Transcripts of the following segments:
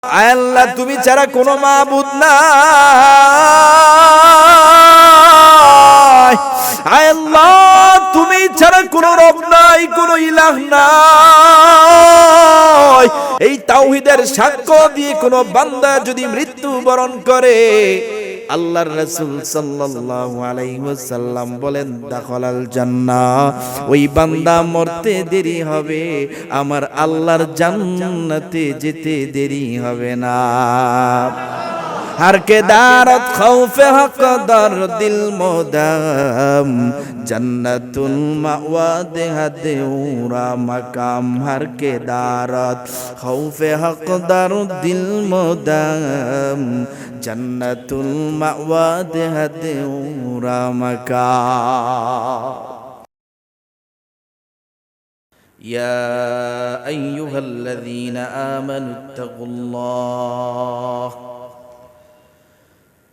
আল্লাহ তুমি ছাড়া কোনো মাবুদ নাই, আল্লাহ তুমি ছাড়া কোনো রব নাই, কোনো ইলাহ নাই। এই তাওহীদের সাক্ষ্য দিয়ে কোনো বান্দা যদি মৃত্যুবরণ করে, আল্লাহর রাসূল সাল্লাল্লাহু আলাইহি ওয়াসাল্লাম বলেন দাখালাল জান্নাহ, ওই বান্দা মরতে দেরি হবে, আমার আল্লাহর জান্নাতে যেতে দেরি হবে না। हर के दारत खौफे हक दर दिल मोदम जन्नतुल मावा देहदेउरा मकाम। हर के दारत खौफे हक दर दिल मोदम जन्नतुल मावा देहदेउरा मकाम। या अय्युहल्लज़ीना आमनु इत्तक़ुल्लाह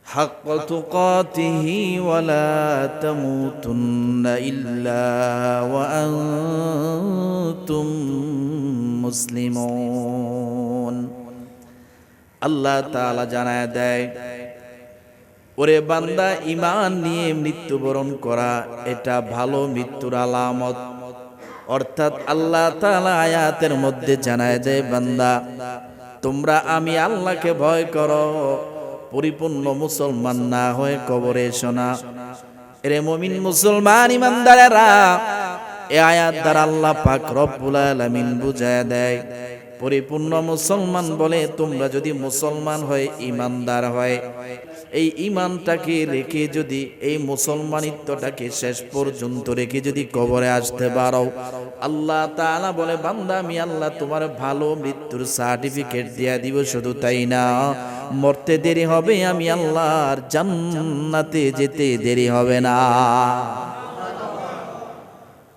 हक़ तुक़ातिही वला तमूतुन्न इल्ला व अंतुम मुस्लिमून। আল্লাহ তাআলা জানায় দেয়, ওরে বান্দা, ঈমান নিয়ে মৃত্যুবরণ করা এটা ভালো মৃত্যুর আলামত। অর্থাৎ আল্লাহ তাআলা আয়াতের মধ্যে জানায় দেয়, বান্দা তোমরা আমি আল্লাহকে ভয় করো, পরিপূর্ণ মুসলমান না হয়ে কবরে এসো না। এরে মুমিন মুসলমান ইমানদারেরা, এই আয়াত দ্বারা আল্লাহ পাক রব্বুল আলামিন বুঝায় দেয়, পরিপূর্ণ মুসলমান বলে তোমরা যদি মুসলমান হয়, ইমানদার হয়, এই ইমানটাকে রেখে যদি এই মুসলমানিত্বটাকে শেষ পর্যন্ত রেখে যদি কবরে আসতে পারো, আল্লাহ তাআলা বলে বান্দা আমি আল্লাহ তোমার ভালো মৃত্যুর সার্টিফিকেট দিয়ে দিব। শুধু তাই না, মরতে দেরি হবে, আমি আল্লাহর জান্নাতে যেতে দেরি হবে না।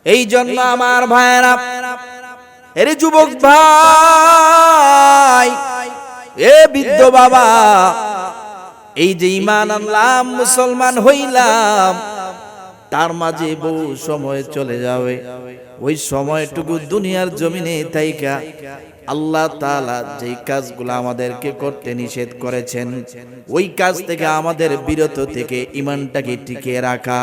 এই জন্য আমার ভাইরা, এরে যুবক ভাই, এ বৃদ্ধ বাবা, এই যে ঈমান আনলাম, মুসলমান হইলাম, তার মাঝে বহু সময় চলে যাবে। ওই সময়টুকু দুনিয়ার জমিনে থাইকা আল্লাহ তাআলা যেই কাজগুলো আমাদেরকে করতে নিষেধ করেছেন, ওই কাজ থেকে আমাদের বিরত থেকে ঈমানটাকে টিকিয়ে রাখা,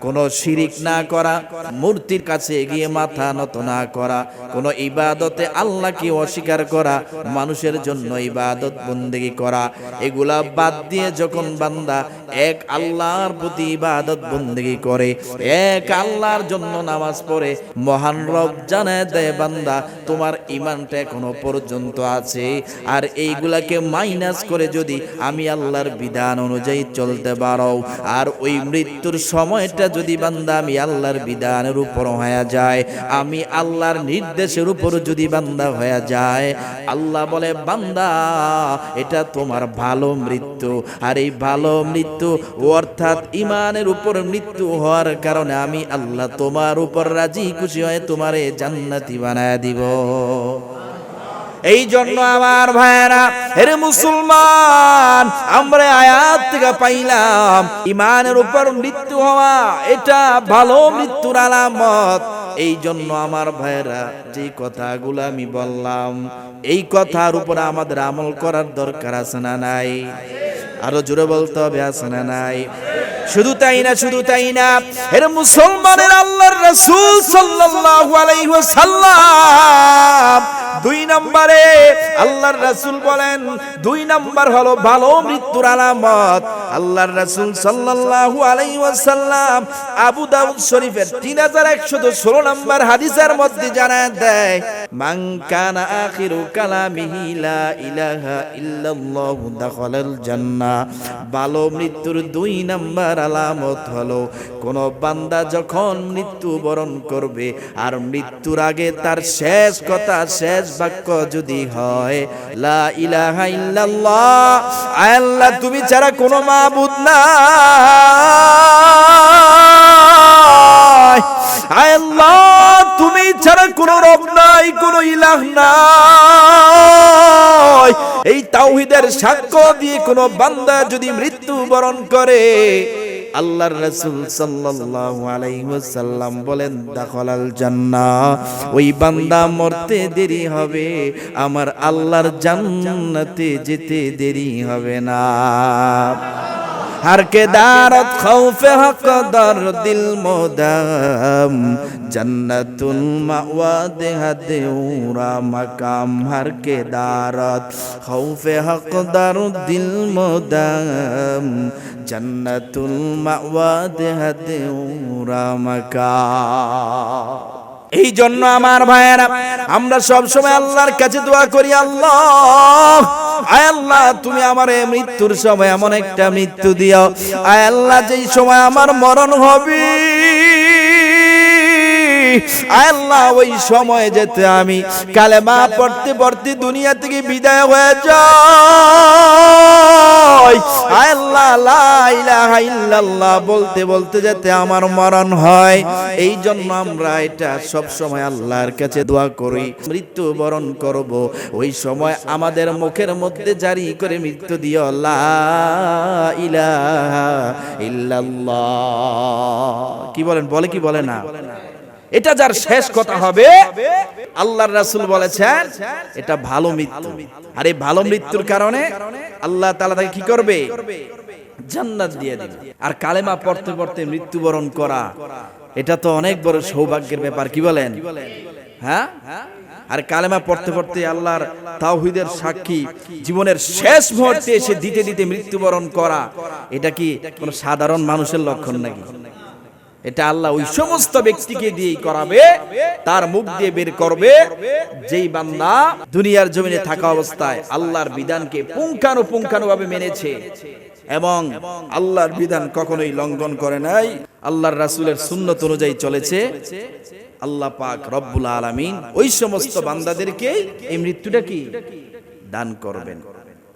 কোনো শিরিক না করা, মূর্তির কাছে গিয়ে মাথা নত না করা, কোনো ইবাদতে আল্লাহকে অস্বীকার করা, মানুষের জন্য ইবাদত বন্দেগী করা, এগুলা বাদ দিয়ে যখন বান্দা এক আল্লাহর প্রতি ইবাদত বন্দেগী করে, এক আল্লাহর জন্য নামাজ পড়ে, মহান রব জানায় দেয় বান্দা তোমার ঈমানটা এখনো পর্যন্ত আছে। আর এইগুলাকে মাইনাস করে যদি আমি আল্লাহর বিধান অনুযায়ী চলতে পারো, আর ওই মৃত্যুর সময়টা যদি বান্দা আমি আল্লাহর বিধানের উপর হয়ে যায়, আমি আল্লাহর নির্দেশের উপর যদি বান্দা হয়ে যায়, আল্লাহ বলে বান্দা এটা তোমার ভালো মৃত্যু। আর এই ভালো মৃত্যু অর্থাৎ ঈমানের উপর মৃত্যু হওয়ার কারণে আমি আল্লাহ তোমার উপর রাজি খুশি হয়ে তোমারে জান্নাতি বানায় দিব। এই জন্য আমার ভাইরা, এরে মুসলমান, আমরা আয়াত থেকে পাইলাম ঈমানের উপর মৃত্যু হওয়া এটা ভালো মৃত্যুর আলামত। এই জন্য আমার ভাইরা, যে কথাগুলো আমি বললাম, এই কথার উপর আমাদের আমল করার দরকার আছে না নাই? আরো জোরে বলতে হবে, আছে না নাই? শুধু তাই না, শুধু তাই না, এর মুসলমানের আল্লাহর রাসূল সাল্লাল্লাহু আলাইহি ওয়াসাল্লাম 2 নম্বরে আল্লাহর রাসূল বলেন, 2 নম্বর হলো ভালো মৃত্যুর আলামত। আল্লাহর রাসূল সাল্লাল্লাহু আলাইহি ওয়াসাল্লাম আবু দাউদ শরীফের 3116 নম্বর হাদিসের মধ্যে জানায় দেয়, মান কানা আখিরু কালামিহি লা ইলাহা ইল্লাল্লাহু দাখালাল জান্নাহ। ভালো মৃত্যুর 2 নম্বর আলামত হলো কোন বান্দা যখন মৃত্যুবরণ করবে আর মৃত্যুর আগে তার শেষ কথা, শেষ বাক্য যদি হয় লা ইলাহা ইল্লাল্লাহ, আল্লাহ তুমি ছাড়া কোনো মাবুদ নাই, আল্লাহ তুমি ছাড়া কোনো রব নাই, কোনো ইলাহ নাই, এই তাওহীদের সাক্ষ্য দিয়ে কোনো বান্দা যদি মৃত্যুবরণ করে, আল্লাহর রাসূল সাল্লাল্লাহু আলাইহি ওয়াসাল্লাম বলেন দাখালাল জান্নাহ, ওই বান্দা মরতে দেরি হবে, আমার আল্লাহর জান্নাতে যেতে দেরি হবে না। हर के दारत खौफे हक दर दिल मोदम जन्नतुल मावा देहरा मकाम। हर के दारत खौफे हक दर दिल मोदम जन्नतुल मावा देहरा मकाम। এই জন্য আমার ভাইয়েরা আমরা সব সময় আল্লাহর কাছে দোয়া করি, আল্লাহ আয় আল্লাহ তুমি আমারে মৃত্যুর সময় এমন একটা মৃত্যু দিও, আয় আল্লাহ যেই সময় আমার মরণ হবে, আয় আল্লাহ ওই সময় যেতে আমি কালেমা পড়তে পড়তে দুনিয়া থেকে বিদায় হয়ে যাই, আয় আল্লাহ লা ইলাহা ইল্লাল্লাহ বলতে বলতে যেতে আমার মরণ হয়। এই জন্য আমরা এটা সব সময় আল্লাহর কাছে দোয়া করি, মৃত্যু বরণ করব ওই সময় আমাদের মুখের মধ্যে জারি করে মৃত্যু দিও লা ইলাহা ইল্লাল্লাহ। কি বলেন, বলে কি বলে না? এটা যার শেষ কথা হবে, আল্লাহর রাসূল বলেছেন এটা ভালো মৃত্যু। আর এই ভালো মৃত্যুর কারণে আল্লাহ তাআলা তাকে কি করবে? জান্নাত দিয়ে দিবে। আর কালেমা পড়তে পড়তে মৃত্যুবরণ করা এটা তো অনেক বড় সৌভাগ্যের ব্যাপার। কি বলেন? হ্যাঁ। আর কালেমা পড়তে পড়তে আল্লাহর তাওহীদের সাক্ষী জীবনের শেষ মুহূর্তে এসে দিতে দিতে মৃত্যুবরণ করা, এটা কি কোনো সাধারণ মানুষের লক্ষণ নাকি? এটা আল্লাহ ওই সমস্ত ব্যক্তিকে দিয়েই করাবে, তার মুখ দিয়ে বের করবে যেই বান্দা দুনিয়ার জমিনে থাকা অবস্থায় আল্লাহর বিধানকে পুঙ্খানুপুঙ্খানুভাবে মেনেছে এবং আল্লাহর বিধান কখনোই লঙ্ঘন করে নাই, আল্লাহর রাসূলের সুন্নত অনুযায়ী চলেছে। আল্লাহ পাক রব্বুল আলামিন ওই সমস্ত বান্দাদেরকে এই মৃত্যুটা কি দান করবেন।